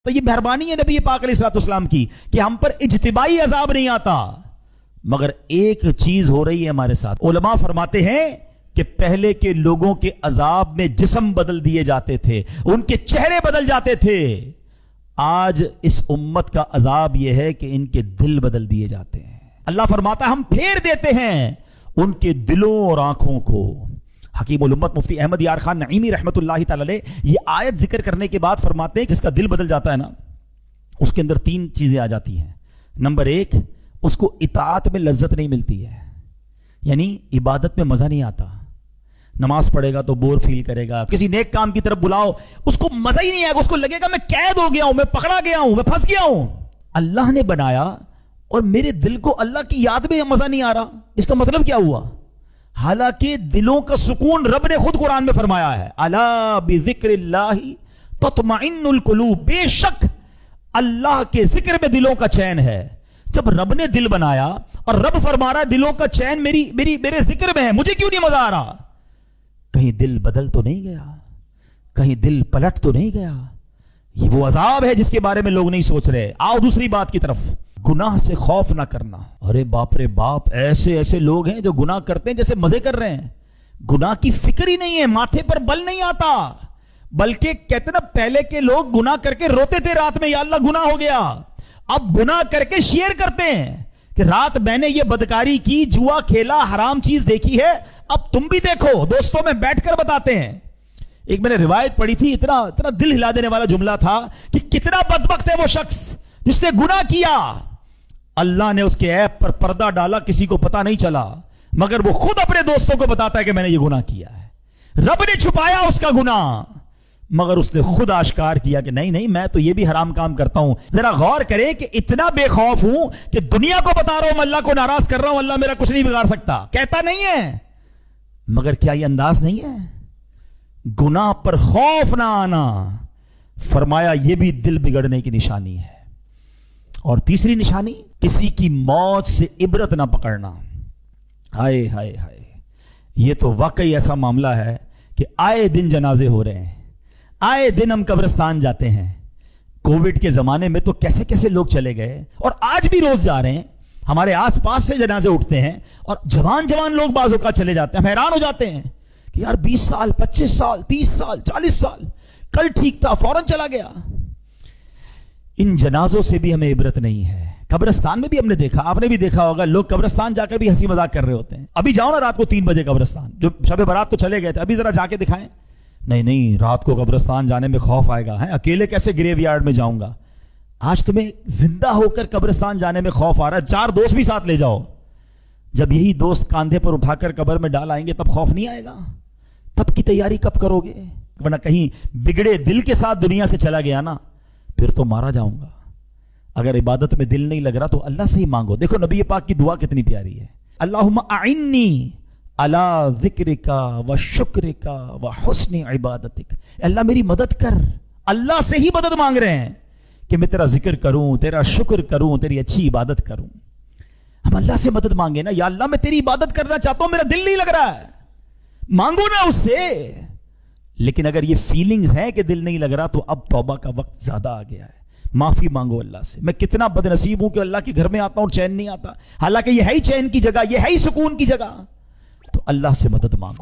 تو یہ مہربانی ہے نبی پاک علیہ السلام کی کہ ہم پر اجتماعی عذاب نہیں آتا، مگر ایک چیز ہو رہی ہے ہمارے ساتھ۔ علماء فرماتے ہیں کہ پہلے کے لوگوں کے عذاب میں جسم بدل دیے جاتے تھے، ان کے چہرے بدل جاتے تھے۔ آج اس امت کا عذاب یہ ہے کہ ان کے دل بدل دیے جاتے ہیں۔ اللہ فرماتا ہے ہم پھیر دیتے ہیں ان کے دلوں اور آنکھوں کو۔ حکیم الامت مفتی احمد یار خان نعیمی رحمت اللہ تعالی علیہ یہ آیت ذکر کرنے کے بعد فرماتے ہیں جس کا دل بدل جاتا ہے نا، اس کے اندر تین چیزیں آ جاتی ہیں۔ نمبر ایک، اس کو اطاعت میں لذت نہیں ملتی ہے، یعنی عبادت میں مزہ نہیں آتا۔ نماز پڑھے گا تو بور فیل کرے گا، کسی نیک کام کی طرف بلاؤ اس کو مزہ ہی نہیں آئے گا، اس کو لگے گا میں قید ہو گیا ہوں، میں پکڑا گیا ہوں، میں پھنس گیا ہوں۔ اللہ نے بنایا اور میرے دل کو اللہ کی یاد میں مزہ نہیں آ رہا، اس کا مطلب کیا ہوا؟ حالانکہ دلوں کا سکون رب نے خود قرآن میں فرمایا ہے، الا بذکر اللہ تطمئن القلوب، بے شک اللہ کے ذکر میں دلوں کا چین ہے۔ جب رب نے دل بنایا اور رب فرما رہا دلوں کا چین میرے ذکر میں ہے، مجھے کیوں نہیں مزہ آ رہا؟ کہیں دل بدل تو نہیں گیا، کہیں دل پلٹ تو نہیں گیا؟ یہ وہ عذاب ہے جس کے بارے میں لوگ نہیں سوچ رہے۔ آؤ دوسری بات کی طرف، گناہ سے خوف نہ کرنا۔ ارے باپ رے باپ، ایسے لوگ ہیں جو گناہ کرتے ہیں جیسے مزے کر رہے ہیں، گناہ کی فکر ہی نہیں ہے، ماتھے پر بل نہیں آتا، بلکہ کہتے نا پہلے کے لوگ گناہ کر کے روتے تھے رات میں، یا اللہ گناہ ہو گیا، اب گناہ کر کے شیئر کرتے ہیں کہ رات میں نے یہ بدکاری کی، جوا کھیلا، حرام چیز دیکھی ہے، اب تم بھی دیکھو، دوستوں میں بیٹھ کر بتاتے ہیں۔ ایک میں نے روایت پڑھی تھی، اتنا دل ہلا دینے والا جملہ تھا کہ کتنا بدبخت ہے وہ شخص جس نے گناہ کیا، اللہ نے اس کے عیب پر پردہ ڈالا، کسی کو پتا نہیں چلا، مگر وہ خود اپنے دوستوں کو بتاتا ہے کہ میں نے یہ گناہ کیا ہے۔ رب نے چھپایا اس کا گناہ، مگر اس نے خود آشکار کیا کہ نہیں میں تو یہ بھی حرام کام کرتا ہوں۔ ذرا غور کریں کہ اتنا بے خوف ہوں کہ دنیا کو بتا رہا ہوں میں اللہ کو ناراض کر رہا ہوں، اللہ میرا کچھ نہیں بگاڑ سکتا، کہتا نہیں ہے، مگر کیا یہ انداز نہیں ہے؟ گناہ پر خوف نہ آنا، فرمایا یہ بھی دل بگڑنے کی نشانی ہے۔ اور تیسری نشانی، کسی کی موت سے عبرت نہ پکڑنا۔ ہائے ہائے ہائے، یہ تو واقعی ایسا معاملہ ہے کہ آئے دن جنازے ہو رہے ہیں، آئے دن ہم قبرستان جاتے ہیں۔ کووڈ کے زمانے میں تو کیسے کیسے لوگ چلے گئے، اور آج بھی روز جا رہے ہیں، ہمارے آس پاس سے جنازے اٹھتے ہیں، اور جوان لوگ بعض اوقات چلے جاتے ہیں، ہم حیران ہو جاتے ہیں کہ یار 20 سال 25 سال 30 سال 40 سال، کل ٹھیک تھا فوراً چلا گیا۔ ان جنازوں سے بھی ہمیں عبرت نہیں ہے۔ قبرستان میں بھی ہم نے دیکھا، آپ نے بھی دیکھا ہوگا، لوگ قبرستان جا کر بھی ہنسی مذاق کر رہے ہوتے ہیں۔ ابھی جاؤ نا رات کو 3 بجے قبرستان، جو شب برات تو چلے گئے تھے، ابھی ذرا جا کے دکھائیں۔ نہیں رات کو قبرستان جانے میں خوف آئے گا، اکیلے کیسے گریو یارڈ میں جاؤں گا؟ آج تمہیں زندہ ہو کر قبرستان جانے میں خوف آ رہا ہے، 4 دوست بھی ساتھ لے جاؤ، جب یہی دوست کاندھے پر اٹھا کر قبر میں ڈال آئیں گے تب خوف نہیں آئے گا؟ تب کی تیاری کب کرو گے؟ ورنہ کہیں بگڑے دل کے ساتھ دنیا سے چلا گیا نا، پھر تو مارا جاؤں گا۔ اگر عبادت میں دل نہیں لگ رہا تو اللہ سے ہی مانگو۔ دیکھو نبی پاک کی دعا کتنی پیاری ہے، اللہم اعنی علی ذکرک و شکرک و حسن عبادتک، اللہ میری مدد کر۔ اللہ سے ہی مدد مانگ رہے ہیں کہ میں تیرا ذکر کروں، تیرا شکر کروں، تیری اچھی عبادت کروں۔ ہم اللہ سے مدد مانگے نا، یا اللہ میں تیری عبادت کرنا چاہتا ہوں، میرا دل نہیں لگ رہا ہے، مانگو نا اس سے۔ لیکن اگر یہ فیلنگز ہے کہ دل نہیں لگ رہا تو اب توبہ کا وقت زیادہ آ گیا ہے، معافی مانگو اللہ سے۔ میں کتنا بد نصیب ہوں کہ اللہ کے گھر میں آتا ہوں چین نہیں آتا، حالانکہ یہ ہے ہی چین کی جگہ، یہ ہے ہی سکون کی جگہ، تو اللہ سے مدد مانگو۔